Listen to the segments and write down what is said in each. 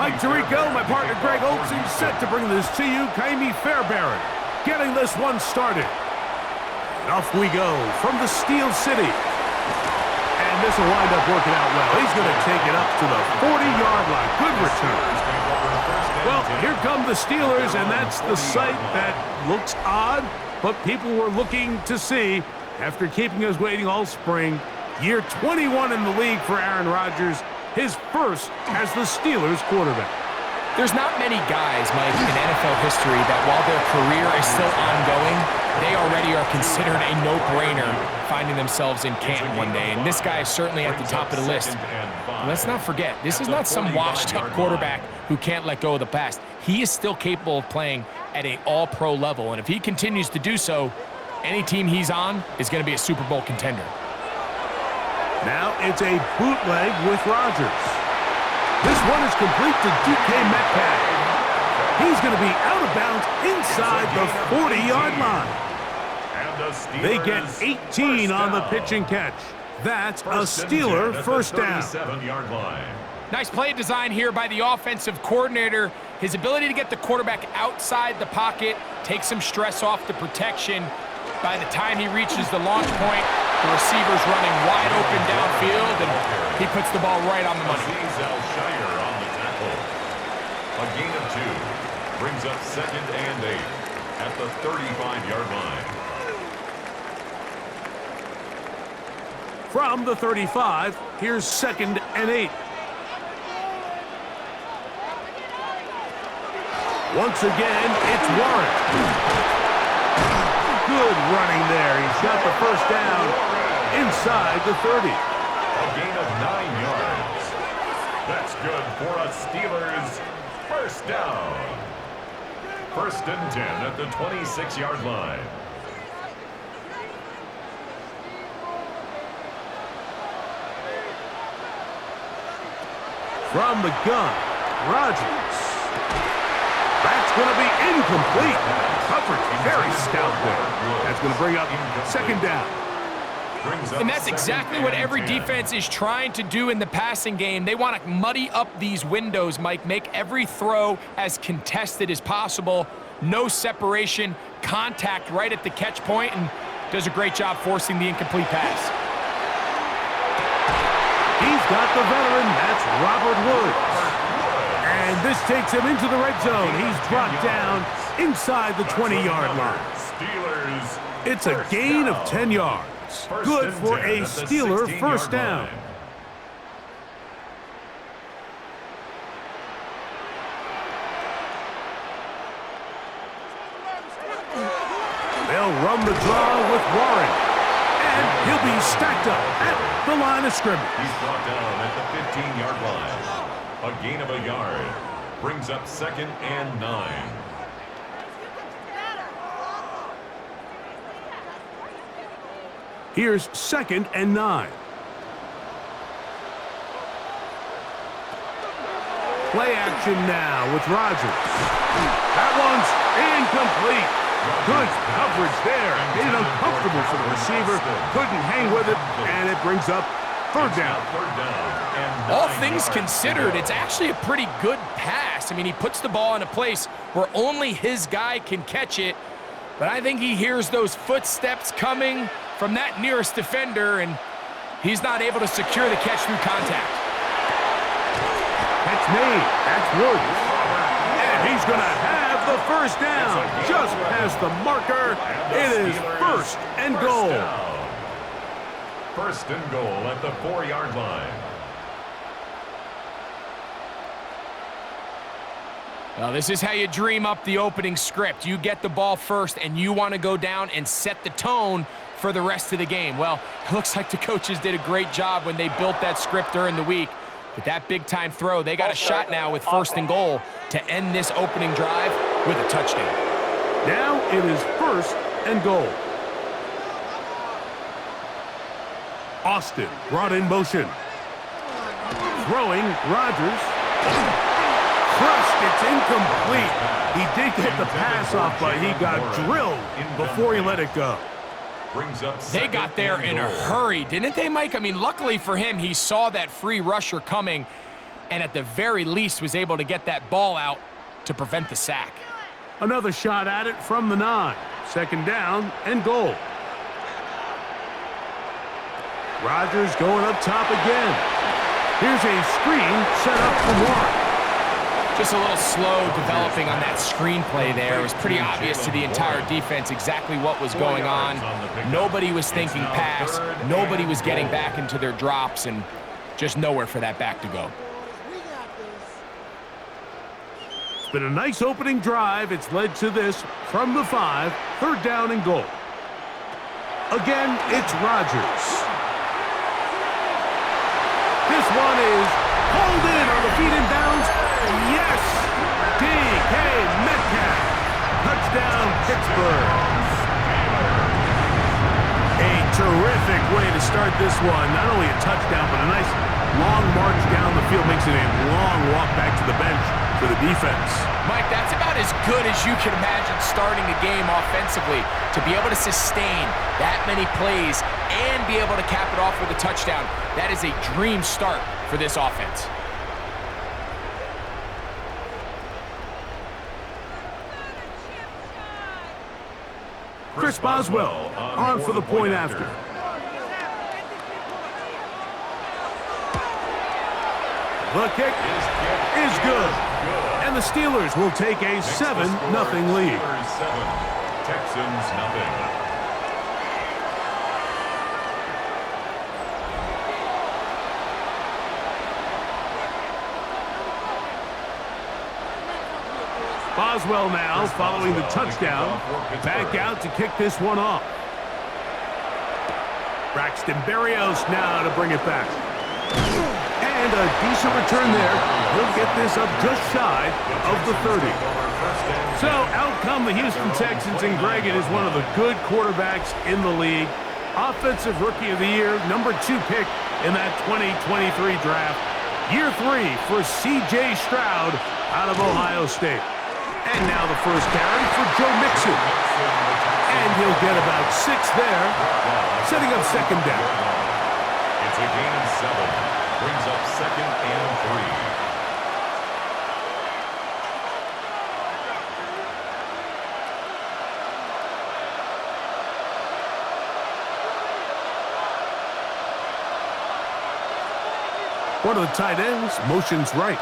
Mike Tirico, my partner Greg Olson, set to bring this to you. Kaimi Fairbairn getting this one started. And off we go from the Steel City. And this will wind up working out well. He's going to take it up to the 40-yard line. Good return. Well, here come the Steelers, and that's the sight that looks odd, but people were looking to see after keeping us waiting all spring. Year 21 in the league for Aaron Rodgers, his first as the Steelers quarterback. There's not many guys, Mike, in NFL history that while their career is still ongoing, they already are considered a no-brainer finding themselves in camp one day. And this guy is certainly at the top of the list. And let's not forget, this is not some washed-up quarterback who can't let go of the past. He is still capable of playing at an all-pro level. And if he continues to do so, any team he's on is going to be a Super Bowl contender. Now it's a bootleg with Rodgers. This one is complete to DK Metcalf. He's going to be out of bounds inside the 40-yard line. They get 18 on the pitch and catch. That's a Steeler first down. Nice play design here by the offensive coordinator. His ability to get the quarterback outside the pocket, take some stress off the protection. By the time he reaches the launch point, the receiver's running wide open downfield, and he puts the ball right on the money. A gain of 2 brings up 2nd and 8 at the 35-yard line. From the 35, here's 2nd and 8. Once again, it's Warren. Good running there. He's got the first down inside the 30. A gain of 9 yards. That's good for a Steelers first down. 1st and 10 at the 26-yard line. From the gun, Rodgers. That's going to be incomplete. Coverage very stout there. That's going to bring up 2nd down. And that's exactly what every defense is trying to do in the passing game. They want to muddy up these windows, Mike, make every throw as contested as possible. No separation, contact right at the catch point, and does a great job forcing the incomplete pass. He's got the veteran, that's Robert Woods. And this takes him into the red zone. He's brought down inside the 20-yard line. It's a gain of 10 yards. Good for a Steeler first down. They'll run the draw with Warren. And he'll be stacked up at the line of scrimmage. He's brought down at the 15-yard line. A gain of a yard brings up 2nd and 9. Here's 2nd and 9. Play action now with Rodgers. That one's incomplete. Good coverage there. Made it uncomfortable for the receiver. Couldn't hang with it, and it brings up 3rd down. All things considered, it's actually a pretty good pass. I mean, he puts the ball in a place where only his guy can catch it, but I think he hears those footsteps coming from that nearest defender, and he's not able to secure the catch through contact. Catch made. That's Woods. And he's going to have the first down. Just past the marker. It is 1st and goal. 1st and goal at the 4-yard line. Well, this is how you dream up the opening script. You get the ball first, and you want to go down and set the tone for the rest of the game. Well, it looks like the coaches did a great job when they built that script during the week. With that big-time throw, they got a shot now with 1st and goal to end this opening drive with a touchdown. Now it is 1st and goal. Austin brought in motion. Throwing, Rodgers. Crushed, it's incomplete. He did get the pass off, but he got drilled before he let it go. They got there in a hurry, didn't they, Mike? I mean, luckily for him, he saw that free rusher coming. and at the very least was able to get that ball out to prevent the sack. Another shot at it from the 9. Second down and goal. Rodgers going up top again. Here's a screen set up for Warren. Just a little slow developing on that screenplay there. It was pretty obvious to the entire defense exactly what was going on. Nobody was thinking pass. Nobody was getting back into their drops, and just nowhere for that back to go. It's been a nice opening drive. It's led to this from the 5, third down and goal. Again, it's Rodgers. This one is pulled in on the feet in bounds. Yes! D.K. Metcalf. Touchdown, Pittsburgh. A terrific way to start this one. Not only a touchdown, but a nice long march down the field. Makes it a long walk back to the bench for the defense. Mike, that's about as good as you can imagine starting a game offensively. To be able to sustain that many plays and be able to cap it off with a touchdown, that is a dream start for this offense. Chris Boswell on for the point after. The kick is good. And the Steelers will take a 7-0 lead. Texans nothing. Boswell now following the touchdown. Back out to kick this one off. Braxton Berrios now to bring it back. And a decent return there. He'll get this up just shy of the 30. So out come the Houston Texans, and Greg, it is one of the good quarterbacks in the league. Offensive Rookie of the Year, number 2 pick in that 2023 draft. Year 3 for C.J. Stroud out of Ohio State. And now the first carry for Joe Mixon. And he'll get about 6 there, setting up second down. It's a gain of 7. Brings up second and 3. One of the tight ends motions right.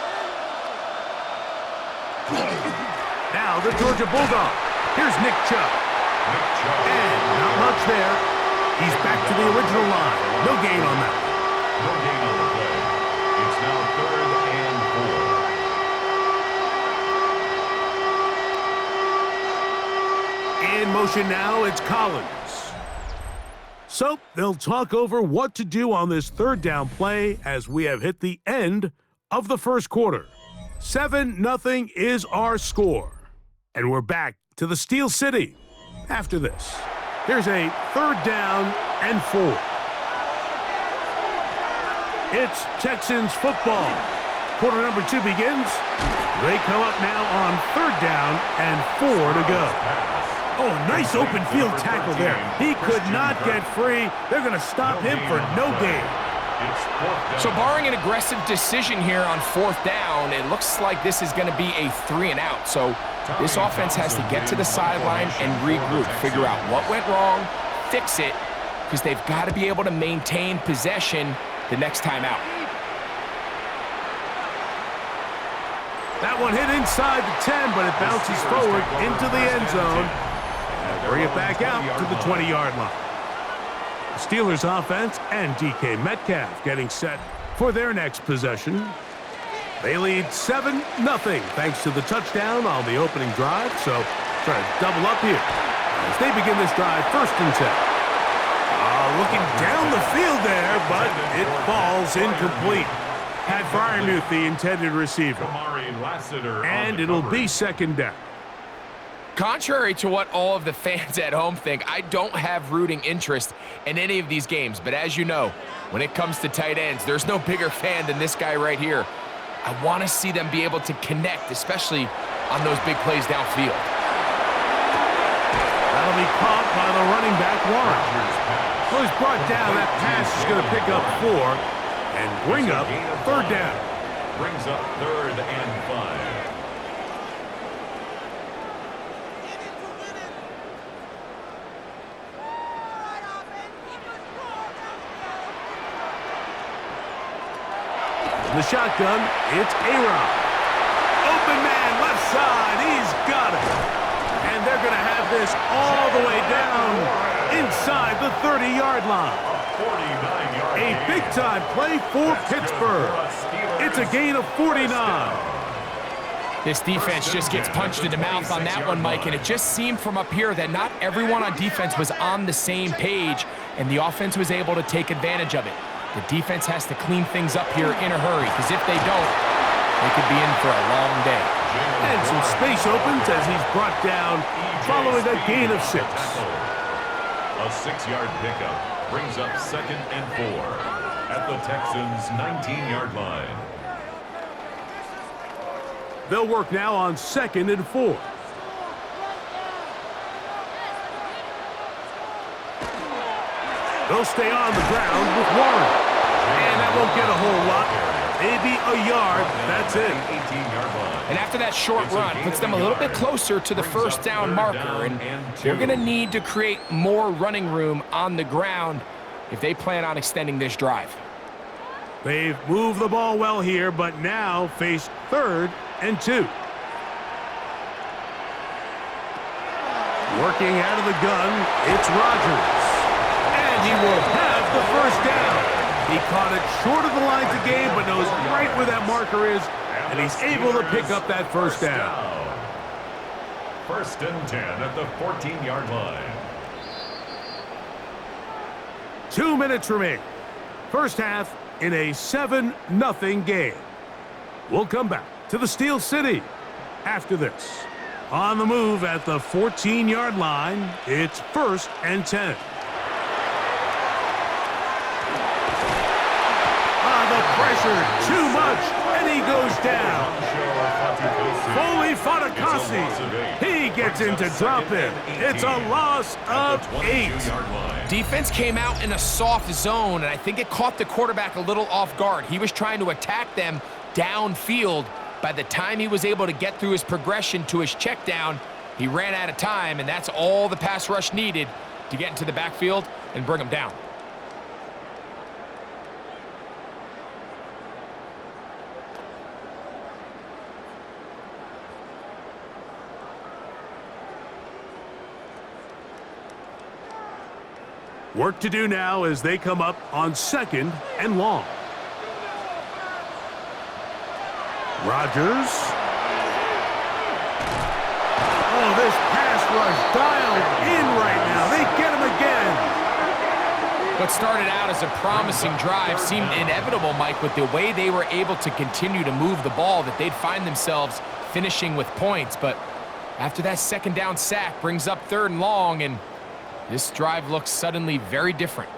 Now the Georgia Bulldog. Here's Nick Chubb. And not much there. He's back to the original line. No gain on that. No gain on the play. It's now third and 4. In motion now, it's Collins. So they'll talk over what to do on this third down play as we have hit the end of the first quarter. 7-0 is our score. And we're back to the Steel City after this. Here's a third down and 4. It's Texans football. Quarter number 2 begins. They come up now on third down and 4 to go. Oh, nice open field tackle there. He could not get free. They're going to stop him for no gain. So barring an aggressive decision here on fourth down, it looks like this is going to be a 3-and-out. So this offense has to get to the sideline and regroup, figure out what went wrong, fix it, because they've got to be able to maintain possession the next time out. That one hit inside the 10, but it bounces forward into the end zone. And bring it back out to the 20-yard line. The Steelers offense and DK Metcalf getting set for their next possession. They lead 7-0 thanks to the touchdown on the opening drive. So try to double up here as they begin this drive first and 10. Looking down the field there, but it falls incomplete. Pat Fryermuth, the intended receiver. And it'll be second down. Contrary to what all of the fans at home think, I don't have rooting interest in any of these games. But as you know, when it comes to tight ends, there's no bigger fan than this guy right here. I want to see them be able to connect, especially on those big plays downfield. That'll be caught by the running back, Warren. Well, he's brought down. That pass is going to pick up 4 and bring up third down. brings up 3rd and 5. The shotgun, it's A-Rob. Open man, left side, he's got it. And they're going to have this all the way down inside the 30-yard line. A big-time play for Pittsburgh. It's a gain of 49. This defense just gets punched in the mouth on that one, Mike, and it just seemed from up here that not everyone on defense was on the same page, and the offense was able to take advantage of it. The defense has to clean things up here in a hurry, because if they don't, they could be in for a long day. And some space opens as he's brought down following a gain of 6. A 6-yard pickup brings up 2nd and 4 at the Texans' 19-yard line. They'll work now on 2nd and 4. They'll stay on the ground with Warren. And that won't get a whole lot. Maybe a yard. That's it. 18-yard line. And after that short run, puts them a little bit closer to the first down marker. And they're going to need to create more running room on the ground if they plan on extending this drive. They've moved the ball well here, but now face 3rd and 2. Working out of the gun, it's Rodgers. And he will have the first down. He caught it short of the lines of game, but knows right where that marker is, and he's able to pick up that first down. 1st and 10 at the 14-yard line. 2 minutes remain. First half in a 7-0 game. We'll come back to the Steel City after this. On the move at the 14-yard line, it's 1st and 10. Pressure too much, and he goes down. Foley Fatukasi. He gets into drop in. It's a loss of 8. Defense came out in a soft zone, and I think it caught the quarterback a little off guard. He was trying to attack them downfield. By the time he was able to get through his progression to his check down, he ran out of time, and that's all the pass rush needed to get into the backfield and bring him down. Work to do now as they come up on 2nd and long. Rodgers. Oh, this pass rush dialed in right now. They get him again. What started out as a promising drive seemed inevitable, Mike, with the way they were able to continue to move the ball, that they'd find themselves finishing with points. But after that 2nd down sack brings up 3rd and long, and this drive looks suddenly very different.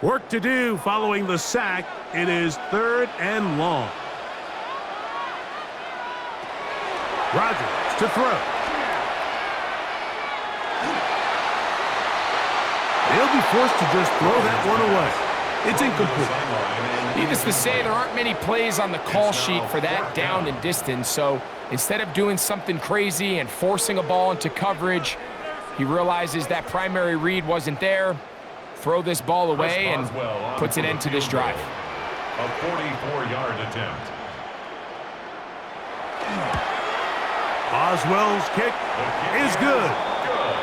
Work to do following the sack. It is 3rd and long. Rodgers to throw. They'll be forced to just throw that one away. It's incomplete. Needless to say, there aren't many plays on the call sheet for that down and distance, so instead of doing something crazy and forcing a ball into coverage, he realizes that primary read wasn't there, throw this ball away, and puts an end to this drive. A 44-yard attempt. Oswell's kick is good,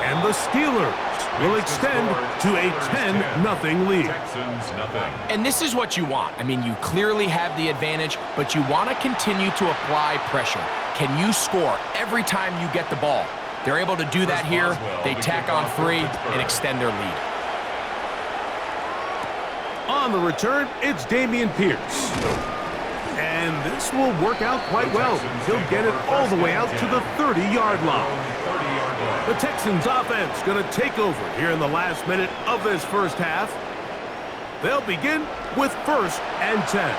and the Steelers will extend to a 10-0 lead. Texans nothing. And this is what you want. I mean, you clearly have the advantage, but you want to continue to apply pressure. Can you score every time you get the ball? They're able to do that here. They tack on 3 and extend their lead. On the return, it's Dameon Pierce. And this will work out quite well. He'll get it all the way out to the 30-yard line. The Texans offense going to take over here in the last minute of this first half. They'll begin with 1st and 10.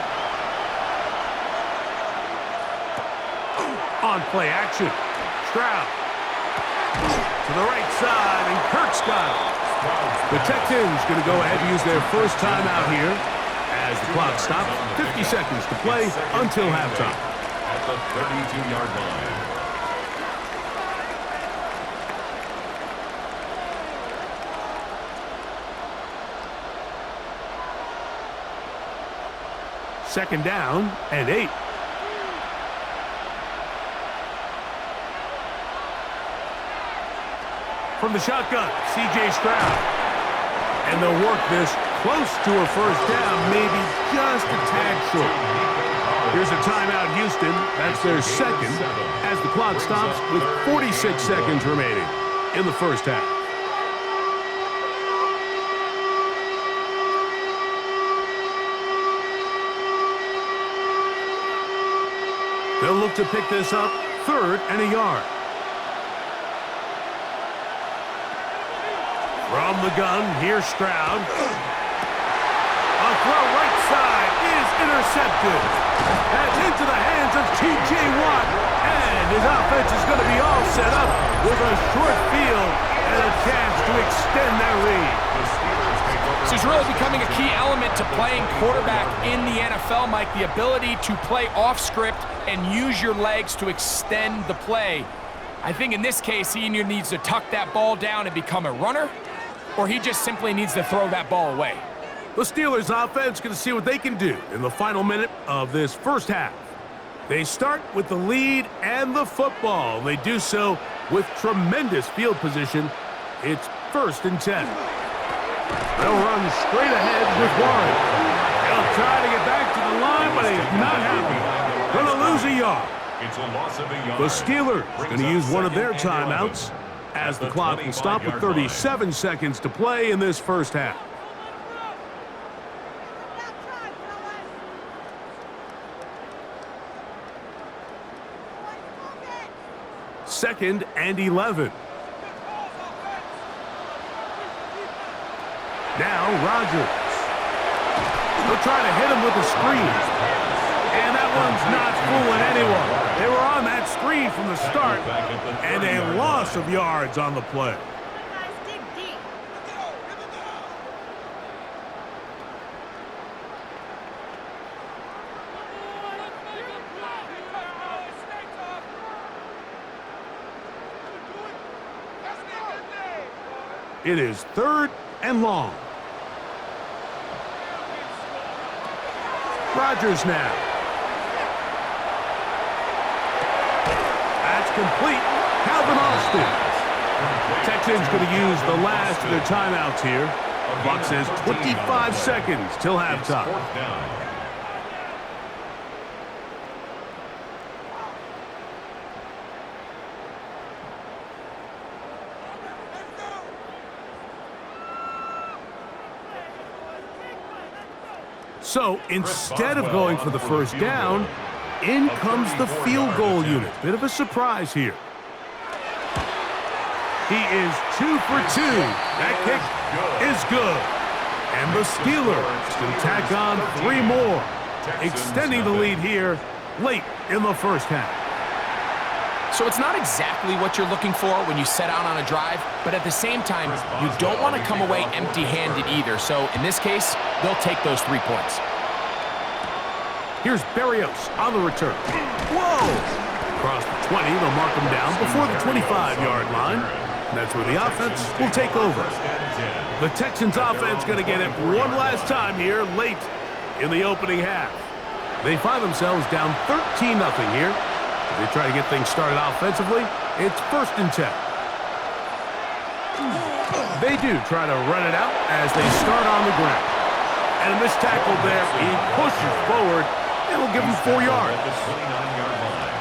On play action, Stroud. To the right side, and Kirk's got it. The Texans going to go ahead and use their first timeout here as the clock stops. 50 seconds to play until halftime. At the 32-yard line. Second down and 8. From the shotgun, C.J. Stroud. And they'll work this close to a first down, maybe just a tad short. Here's a timeout, Houston. That's their second as the clock stops with 46 seconds remaining in the first half. They'll look to pick this up, 3rd and a yard. From the gun, here's Stroud. A throw right side is intercepted. That's into the hands of T.J. Watt. And his offense is going to be all set up with a short field and a chance to extend their lead. This is really becoming a key element to playing quarterback in the NFL, Mike, the ability to play off script and use your legs to extend the play. I think in this case, he either needs to tuck that ball down and become a runner, or he just simply needs to throw that ball away. The Steelers offense going to see what they can do in the final minute of this first half. They start with the lead and the football. They do so with tremendous field position. It's 1st and 10. They'll run straight ahead with Warren. They'll try to get back to the line, but he's not happy. Going to lose a yard. It's a loss of a yard. The Steelers going to use one of their timeouts as the clock will stop with 37 seconds to play in this first half. Second and 11. Now Rodgers. They'll try to hit him with a screen. And that one's not fooling anyone. They were on that screen from the start, and a loss of yards on the play. It is 3rd and long. Rodgers now. That's complete. Calvin Austin. Texans going to use the last of their timeouts here. Clock says 25 seconds till halftime. So instead of going for the first down, in comes the field goal unit. Bit of a surprise here. He is 2 for 2. That kick is good. And the Steelers can tack on 3 more, extending the lead here late in the first half. So it's not exactly what you're looking for when you set out on a drive, but at the same time, you don't want to come away empty-handed either. So in this case, they'll take those 3 points. Here's Berrios on the return. Whoa! Across the 20, they'll mark him down before the 25-yard line. And that's where the offense will take over. The Texans offense going to get it one last time here late in the opening half. They find themselves down 13-0 here. They try to get things started offensively. It's 1st and 10. They do try to run it out as they start on the ground. And a missed tackle there. He pushes forward. It'll give him 4 yards. At the 29-yard line.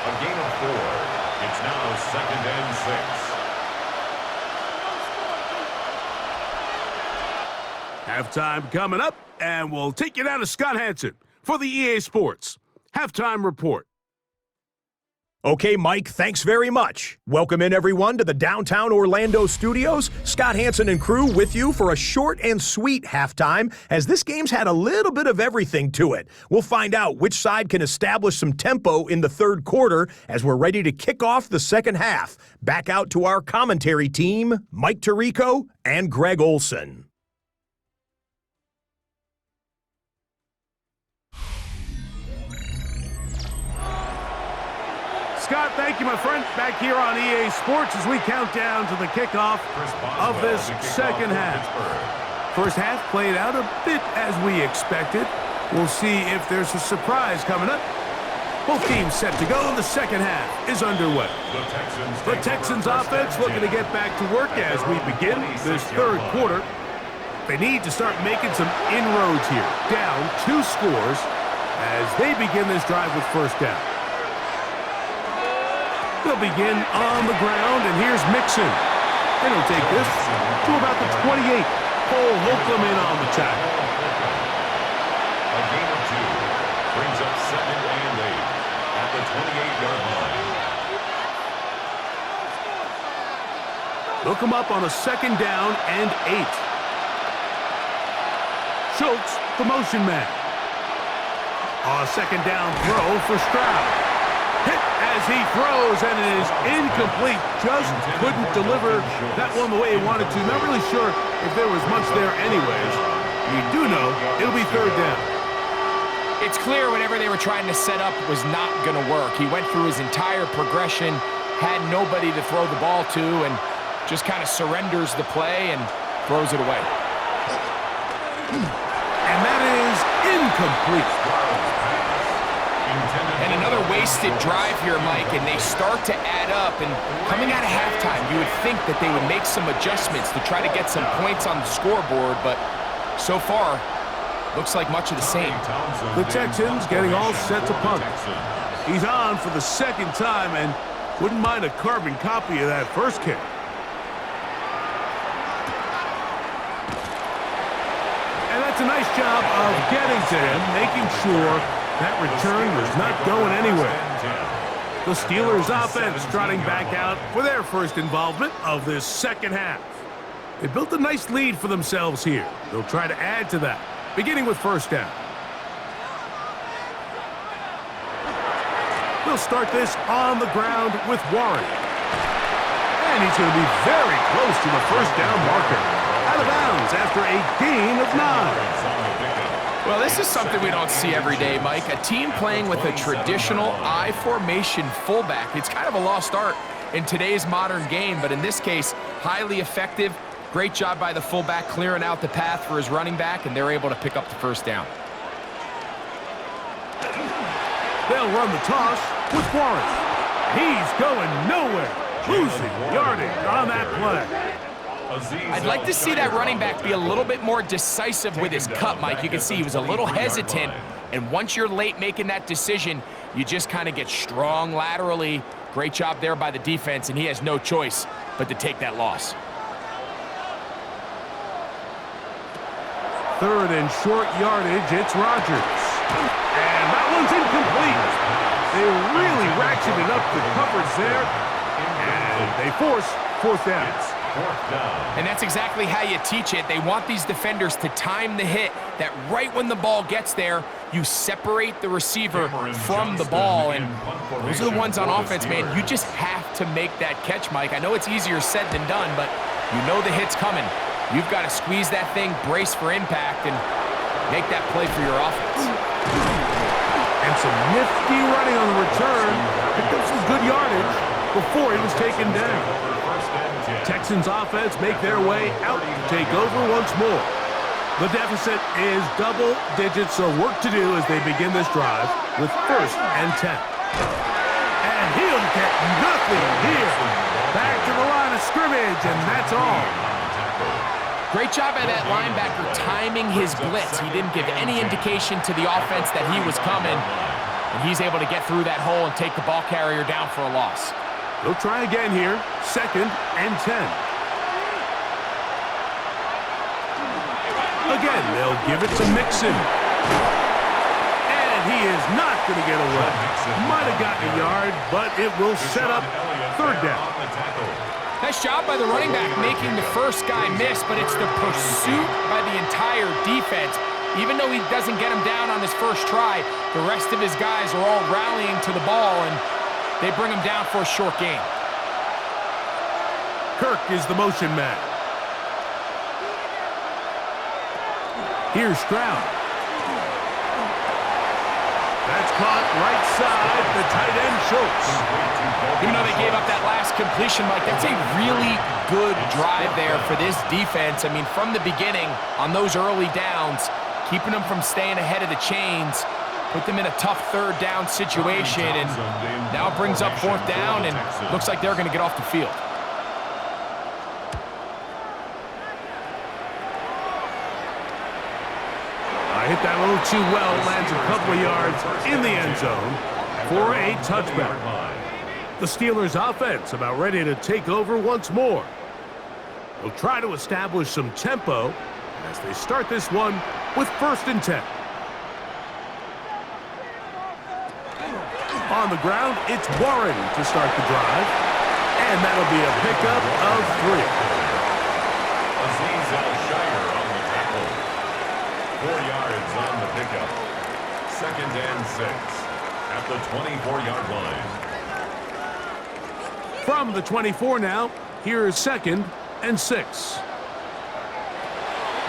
A gain of 4. It's now 2nd and 6. Halftime coming up, and we'll take you down to Scott Hanson for the EA Sports Halftime Report. Okay, Mike, thanks very much. Welcome in, everyone, to the downtown Orlando studios. Scott Hansen and crew with you for a short and sweet halftime, as this game's had a little bit of everything to it. We'll find out which side can establish some tempo in the third quarter as we're ready to kick off the second half. Back out to our commentary team, Mike Tirico and Greg Olson. Scott, thank you, my friend. Back here on EA Sports as we count down to the kickoff of this second half. First half played out a bit as we expected. We'll see if there's a surprise coming up. Both teams set to go, and the second half is underway. The Texans offense looking to get back to work as we begin this third quarter. They need to start making some inroads here. Down 2 scores as they begin this drive with first down. They'll begin on the ground, and here's Mixon. And he'll take this to about the 28. Cole Holcomb in on the tackle. A gain of 2 brings up 2nd and 8 at the 28-yard line. They'll come up on a 2nd down and 8. Schultz, the motion man. A 2nd down throw for Stroud. Hit as he throws, and it is incomplete. Just couldn't deliver that one the way he wanted to. Not really sure if there was much there anyways. You do know it'll be 3rd down. It's clear whatever they were trying to set up was not going to work. He went through his entire progression, had nobody to throw the ball to, and just kind of surrenders the play and throws it away. And that is incomplete. And another wasted drive here, Mike, and they start to add up. And coming out of halftime, you would think that they would make some adjustments to try to get some points on the scoreboard, but so far, looks like much of the same. The Texans getting all set to punt. He's on for the 2nd time, and wouldn't mind a carbon copy of that first kick. And that's a nice job of getting to him, making sure that return was not going anywhere. The Steelers offense trotting back out for their first involvement of this second half. They built a nice lead for themselves here. They'll try to add to that, beginning with first down. They'll start this on the ground with Warren. And he's going to be very close to the first down marker. Out of bounds after a gain of 9. Well, this is something we don't see every day, Mike. A team playing with a traditional I formation fullback. It's kind of a lost art in today's modern game, but in this case, highly effective. Great job by the fullback clearing out the path for his running back, and they're able to pick up the first down. They'll run the toss with Warren. He's going nowhere. Losing yardage on that play. I'd like to see that running back be a little bit more decisive with his cut, Mike. You can see he was a little hesitant, and once you're late making that decision, you just kind of get strong laterally. Great job there by the defense, and he has no choice but to take that loss. 3rd and short yardage, it's Rodgers. And that one's incomplete. They really ratcheted up the coverage there, and they force 4th down. And that's exactly how you teach it. They want these defenders to time the hit, that right when the ball gets there, you separate the receiver from the ball. And those are the ones on offense, man. You just have to make that catch, Mike. I know it's easier said than done, but you know the hit's coming. You've got to squeeze that thing, brace for impact, and make that play for your offense. And some nifty running on the return. Picked up some good yardage before he was taken down. Texans offense make their way out to take over once more. The deficit is double digits, so work to do as they begin this drive with 1st and 10. And he'll get nothing here. Back to the line of scrimmage, and that's all. Great job by that linebacker timing his blitz. He didn't give any indication to the offense that he was coming, and he's able to get through that hole and take the ball carrier down for a loss. They'll try again here, 2nd and 10. Again, they'll give it to Mixon. And he is not going to get away. Might have gotten a yard, but it will set up third down. Nice job by the running back making the first guy miss, but it's the pursuit by the entire defense. Even though he doesn't get him down on his first try, the rest of his guys are all rallying to the ball, and they bring him down for a short gain. Kirk is the motion man. Here's Stroud. That's caught right side, the tight end Schultz. Even though they gave up that last completion, Mike, that's a really good drive there for this defense. I mean, from the beginning, on those early downs, keeping them from staying ahead of the chains, put them in a tough third down situation, and now it brings up fourth down, and looks like they're going to get off the field. Hit that a little too well, lands a couple of yards in the end zone for a touchback. The Steelers' offense about ready to take over once more. They'll try to establish some tempo as they start this one with 1st and 10. On the ground, it's Warren to start the drive, and that'll be a pickup of 3. 4 yards on the pickup. 2nd and 6 at the 24-yard line. From the 24 now, here's 2nd and 6.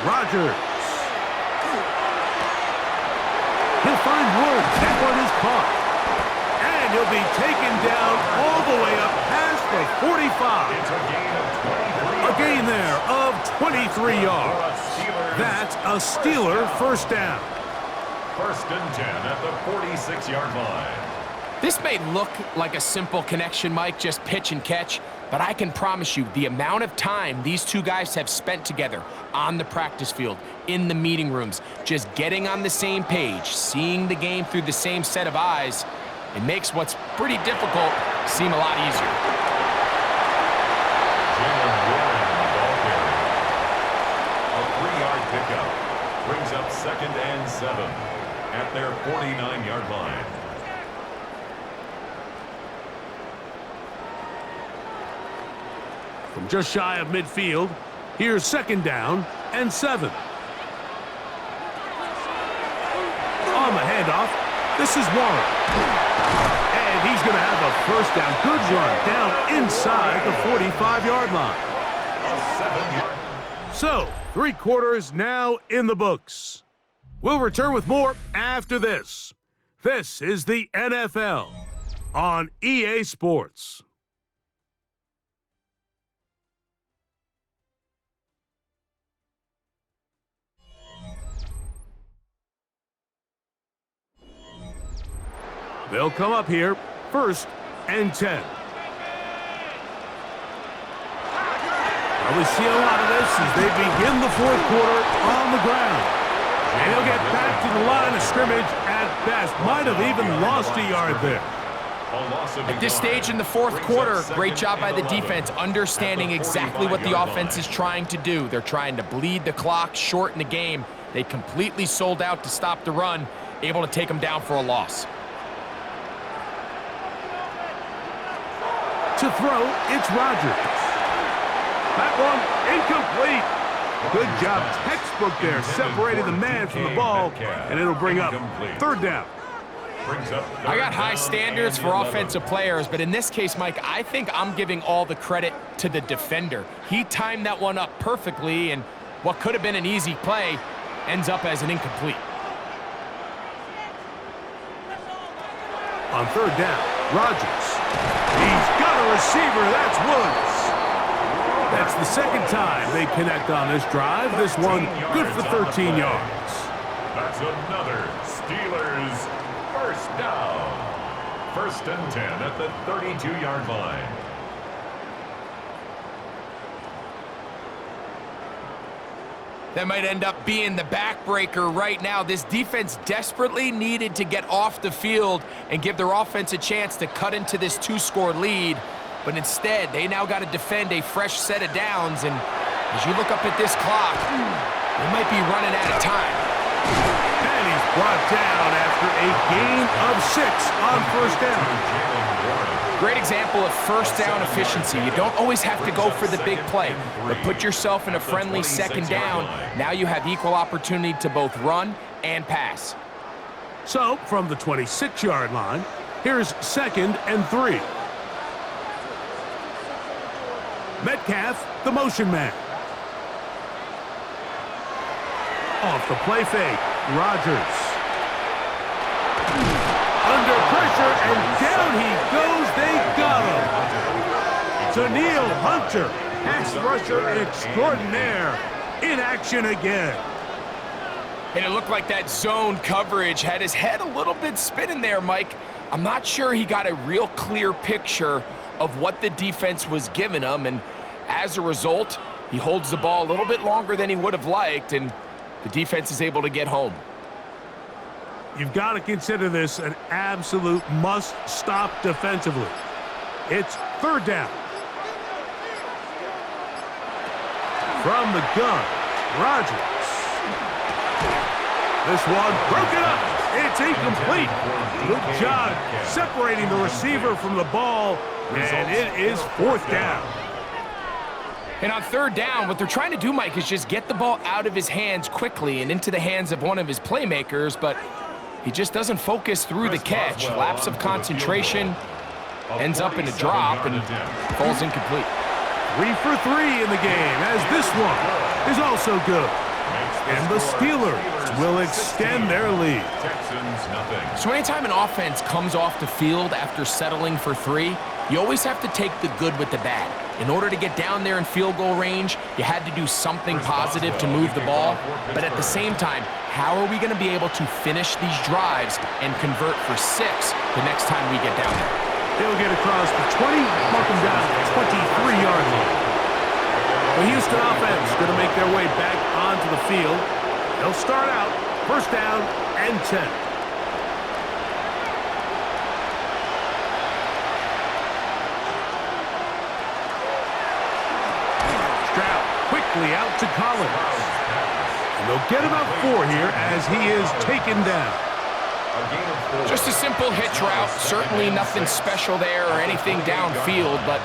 Rodgers. He'll find Woods. That one is caught. And he'll be taken down all the way up past the 45. It's a gain of 23. A gain there of 23 yards. That's a Steeler first down. 1st and 10 at the 46-yard line. This may look like a simple connection, Mike, just pitch and catch, but I can promise you the amount of time these two guys have spent together on the practice field, in the meeting rooms, just getting on the same page, seeing the game through the same set of eyes, it makes what's pretty difficult seem a lot easier. Pickup brings up 2nd and 7 at their 49-yard line. From just shy of midfield, here's 2nd down and 7. On the handoff, this is Warren. And he's going to have a first down. Good run down inside the 45-yard line. A 7-yard. So, 3 quarters now in the books. We'll return with more after this. This is the NFL on EA Sports. They'll come up here, 1st and 10. We see a lot of this as they begin the 4th quarter on the ground. And he'll get back to the line of scrimmage at best. Might have even lost a yard there. At this stage in the 4th quarter, great job by the defense, understanding exactly what the offense is trying to do. They're trying to bleed the clock, shorten the game. They completely sold out to stop the run, able to take them down for a loss. To throw, it's Rodgers. That one incomplete. Good job, textbook there, separating the man from the ball, and it'll bring up 3rd down. I got high standards for offensive players, but in this case, Mike, I think I'm giving all the credit to the defender. He timed that one up perfectly, and what could have been an easy play ends up as an incomplete. On 3rd down, Rodgers. He's got a receiver. That's Woods. That's the 2nd time they connect on this drive. This one good for 13 yards. That's another Steelers first down. 1st and 10 at the 32-yard line. That might end up being the backbreaker right now. This defense desperately needed to get off the field and give their offense a chance to cut into this 2-score lead. But instead, they now got to defend a fresh set of downs. And as you look up at this clock, they might be running out of time. And he's Brought down after a gain of 6 on first down. Great example of first down efficiency. You don't always have to go for the big play, but put yourself in a friendly second down. Now you have equal opportunity to both run and pass. So, from the 26-yard line, here's 2nd and 3. Metcalf, the motion man. Off the play fake, Rodgers. Under pressure, and down he goes. They got him. Danielle Hunter, pass rusher extraordinaire, in action again. And it looked like that zone coverage had his head a little bit spinning there, Mike. I'm not sure he got a real clear picture of what the defense was giving him, and as a result, he holds the ball a little bit longer than he would have liked, and the defense is able to get home. You've got to consider this an absolute must-stop defensively. It's 3rd down. From the gun, Rodgers. This one broken up. It's incomplete. Good job separating the receiver from the ball, and it is 4th down. And on 3rd down, what they're trying to do, Mike, is just get the ball out of his hands quickly and into the hands of one of his playmakers, but he just doesn't focus through the catch. Lapse of concentration, ends up in a drop, and falls incomplete. 3 for 3 in the game, as this one is also good. And the Steelers will extend their lead. So anytime an offense comes off the field after settling for 3, you always have to take the good with the bad. In order to get down there in field goal range, you had to do something positive to move the ball. But at the same time, how are we going to be able to finish these drives and convert for 6 the next time we get down there? They'll get across the 20, mark them down at the 23-yard line. The Houston offense going to make their way back onto the field. They'll start out 1st down and 10. Stroud quickly out to Collins. And they'll get about 4 here as he is taken down. Just a simple hitch route. Certainly nothing special there or anything downfield, but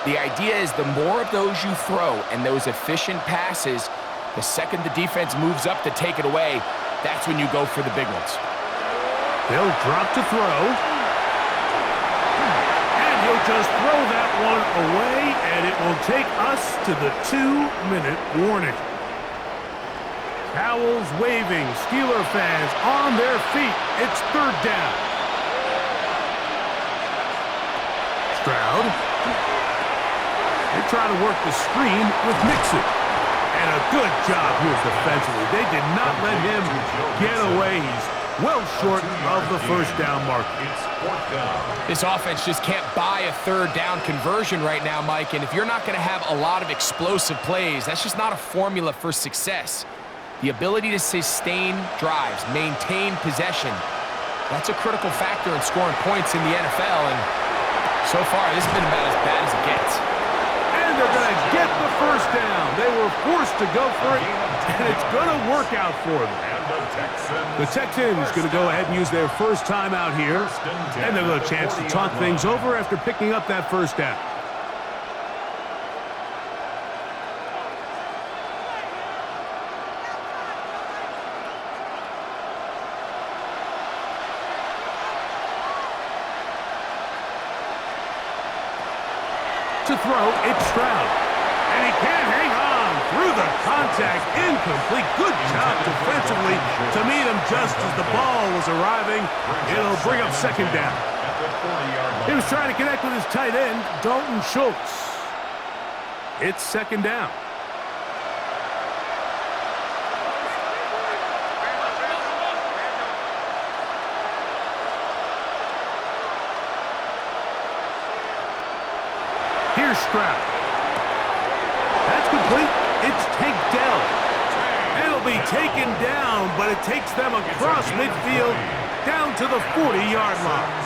the idea is the more of those you throw and those efficient passes, the second the defense moves up to take it away, that's when you go for the big ones. They'll drop to throw. And he'll just throw that one away, and it will take us to the 2-minute warning. Towels waving, Steeler fans on their feet. It's 3rd down. Stroud. They try to work the screen with Mixon. And a good job here defensively. They did not let him get away. He's well short of the 1st down mark. This offense just can't buy a 3rd down conversion right now, Mike. And if you're not going to have a lot of explosive plays, that's just not a formula for success. The ability to sustain drives, maintain possession, that's a critical factor in scoring points in the NFL. And so far, this has been about as bad as it gets. And they're going to get the 1st down. They were forced to go for it, and it's going to work out for them. The Texans going to go ahead and use their first timeout here, and they'll have a chance to talk things over after picking up that 1st down. To throw, it's Stroud. And he can't hang on through the contact. Incomplete. Good job defensively to meet him just as the ball was arriving. It'll bring up 2nd down. He was trying to connect with his tight end, Dalton Schultz. It's 2nd down. Here's Stroud. That's complete. It's Tank Dell. It'll be taken down, but it takes them across midfield down to the 40-yard line.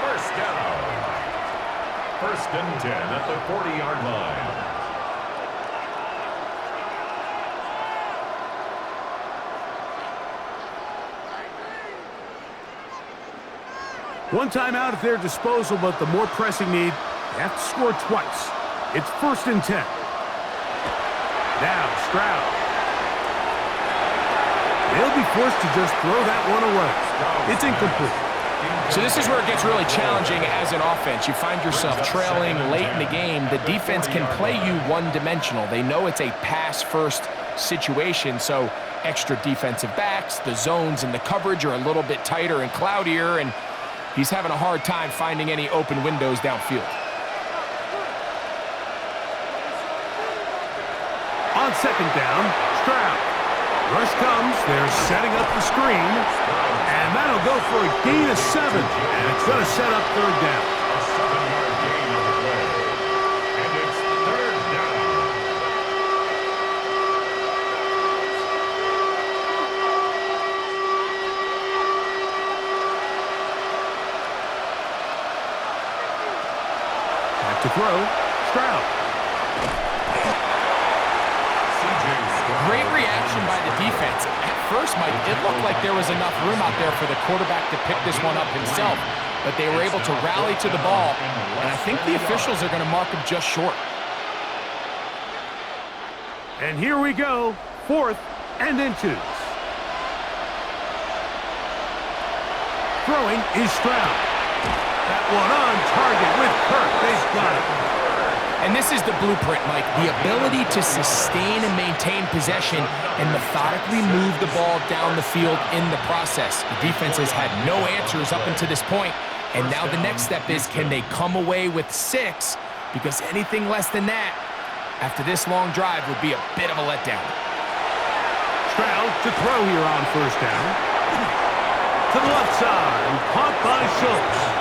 1st down. 1st and 10 at the 40-yard line. One timeout at their disposal, but the more pressing need, they have to score twice. It's 1st and 10. Now, Stroud. They'll be forced to just throw that one away. It's incomplete. So this is where it gets really challenging as an offense. You find yourself trailing late in the game. The defense can play you one-dimensional. They know it's a pass-first situation, so extra defensive backs, the zones and the coverage are a little bit tighter and cloudier, and he's having a hard time finding any open windows downfield. On 2nd down, Stroud. Rush comes, they're setting up the screen, and that'll go for a gain of 7, and it's going to set up 3rd down. A 7-yard gain on the play. And it's 3rd down. Back to throw, Stroud. Great reaction by the defense. At first, Mike, it looked like there was enough room out there for the quarterback to pick this one up himself, but they were able to rally to the ball, and I think the officials are going to mark him just short. And here we go, 4th and inches. Throwing is Stroud. That one on target with Kirk. They've got it. And this is the blueprint, Mike, the ability to sustain and maintain possession and methodically move the ball down the field in the process. The defense has had no answers up until this point, and now the next step is, can they come away with 6? Because anything less than that, after this long drive, would be a bit of a letdown. Stroud to throw here on 1st down. To the left side, caught by Schultz.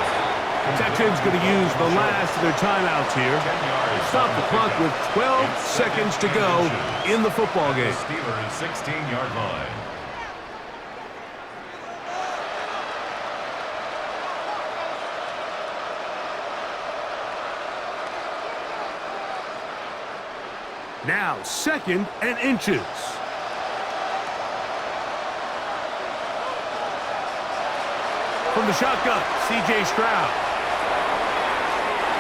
Texans going to use the last of their timeouts here. Stop the clock with 12 seconds to go in the football game. Steelers 16-yard line. Now 2nd and inches. From the shotgun, C.J. Stroud.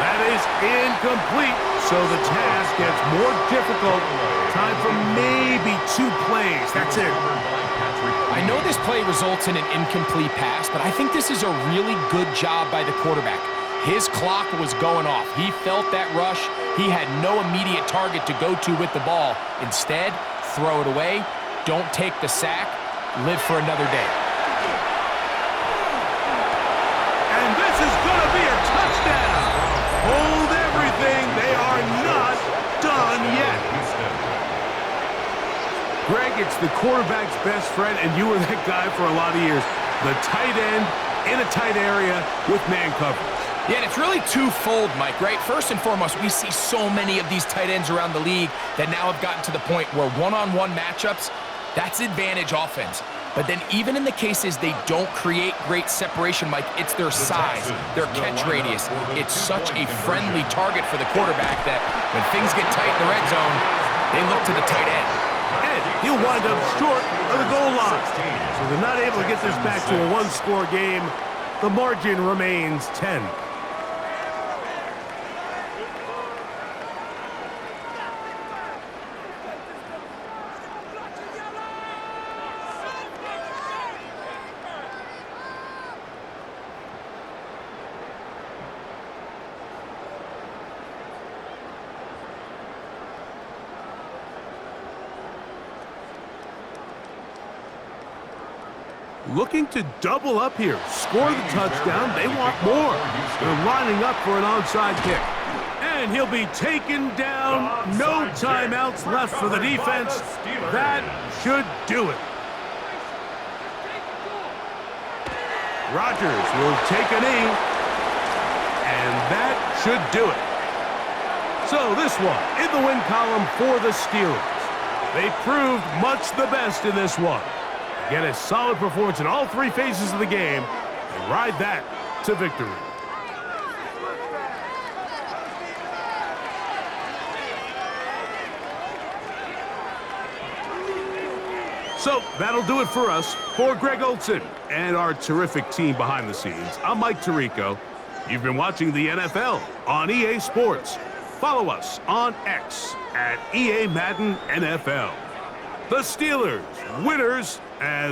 That is incomplete, so the task gets more difficult. Time for maybe 2 plays. That's it. I know this play results in an incomplete pass, but I think this is a really good job by the quarterback. His clock was going off. He felt that rush. He had no immediate target to go to with the ball. Instead, throw it away. Don't take the sack. Live for another day. And this is going to be a touchdown. Hold everything. They are not done yet. Greg, it's the quarterback's best friend, and you were that guy for a lot of years. The tight end in a tight area with man coverage. Yeah, and it's really twofold, Mike, right? First and foremost, we see so many of these tight ends around the league that now have gotten to the point where one-on-one matchups, that's advantage offense. But then even in the cases they don't create great separation, Mike, it's their size, their catch radius. It's such a friendly target for the quarterback that when things get tight in the red zone, they look to the tight end. And he'll wind up short of the goal line. So they're not able to get this back to a one-score game. The margin remains 10. Looking to double up here. Score the touchdown. They want more. They're lining up for an onside kick. And he'll be taken down. No timeouts left for the defense. That should do it. Rodgers will take a knee. And that should do it. So this one in the win column for the Steelers. They proved much the best in this one. Get a solid performance in all 3 phases of the game and ride that to victory. So that'll do it for us. For Greg Olson and our terrific team behind the scenes, I'm Mike Tirico. You've been watching the NFL on EA Sports. Follow us on X at EA Madden NFL. The Steelers, winners as